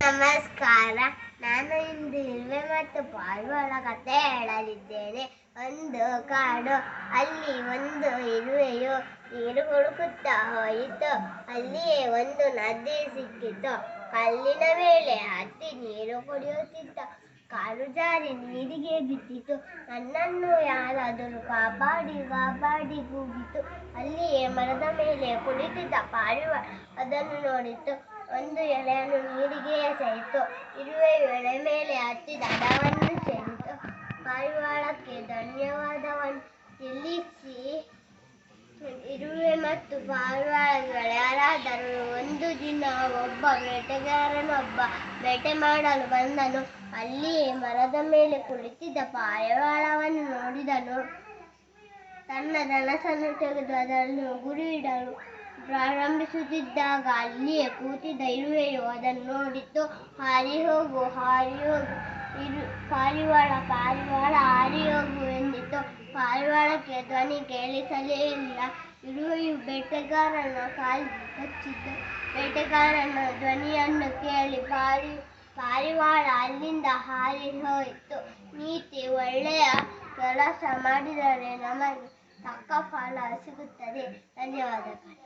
ನಮಸ್ಕಾರ. ನಾನು ಇಂದು ಇರುವೆ ಮತ್ತು ಪಾರಿವಾಳ ಕಥೆ ಹೇಳಲಿದ್ದೇನೆ. ಒಂದು ಕಾಡು, ಅಲ್ಲಿ ಒಂದು ಇರುವೆಯು ನೀರು ಹುಡುಕುತ್ತಾ ಹೋಯಿತು. ಅಲ್ಲಿಯೇ ಒಂದು ನದಿ ಸಿಕ್ಕಿತು. ಕಲ್ಲಿನ ಮೇಲೆ ಹತ್ತಿ ನೀರು ಕುಡಿಯುತ್ತಿದ್ದ. ಕಾಲು ಜಾರಿ ನೀರಿಗೆ ಬಿದ್ದಿತು. ನನ್ನನ್ನು ಯಾರಾದರೂ ಕಾಪಾಡಿ ಕಾಪಾಡಿ ಕೂಗಿತು. ಅಲ್ಲಿಯೇ ಮರದ ಮೇಲೆ ಕುಳಿತಿದ್ದ ಪಾರಿವಾಳ ಅದನ್ನು ನೋಡಿತು. ಒಂದು ಎಲೆಯನ್ನು ನೀರಿಗೆ ಎಸೆಯಿತು. ಇರುವೆಯು ಎಲೆ ಮೇಲೆ ಹತ್ತಿ ದಡವನ್ನು ಸೇರಿತು. ಪಾರಿವಾಳಕ್ಕೆ ಧನ್ಯವಾದವನ್ನು ತಿಳಿಸಿ ಇರುವೆ ಮತ್ತು ಪಾರಿವಾಳ ಗೆಳೆಯರಾದರು. ಒಂದು ದಿನ ಒಬ್ಬ ಬೇಟೆಗಾರನೊಬ್ಬ ಬೇಟೆ ಮಾಡಲು ಬಂದನು. ಅಲ್ಲಿಯೇ ಮರದ ಮೇಲೆ ಕುಳಿತಿದ್ದ ಪಾರಿವಾಳವನ್ನು ನೋಡಿದನು. ತನ್ನ ಧನಸ್ಸನ್ನು ತೆಗೆದು ಅದನ್ನು ಗುರಿಯಿಡಲು ಪ್ರಾರಂಭಿಸುತ್ತಿದ್ದಾಗ ಅಲ್ಲಿಯೇ ಕೂತಿದ್ದ ಇರುವೆಯು ಅದನ್ನು ನೋಡಿತು. ಹಾರಿ ಹೋಗು, ಹಾರಿ ಹೋಗು, ಪಾರಿವಾಳ ಹಾರಿ ಹೋಗು ಎಂದಿತು. ಪಾರಿವಾಳಕ್ಕೆ ಧ್ವನಿ ಕೇಳಿಸಲೇ ಇಲ್ಲ. ಇರುವೆಯು ಬೇಟೆಗಾರನ ಕಾಲಿಗೆ ಕಚ್ಚಿತು. ಬೇಟೆಗಾರನ ಧ್ವನಿಯನ್ನು ಕೇಳಿ ಪಾರಿವಾಳ ಅಲ್ಲಿಂದ ಹಾರಿ ಹೋಯಿತು. ನೀತಿ: ಒಳ್ಳೆಯ ಕೆಲಸ ಮಾಡಿದರೆ ನಮಗೆ ತಕ್ಕ ಫಲ ಸಿಗುತ್ತದೆ. ಧನ್ಯವಾದಗಳು.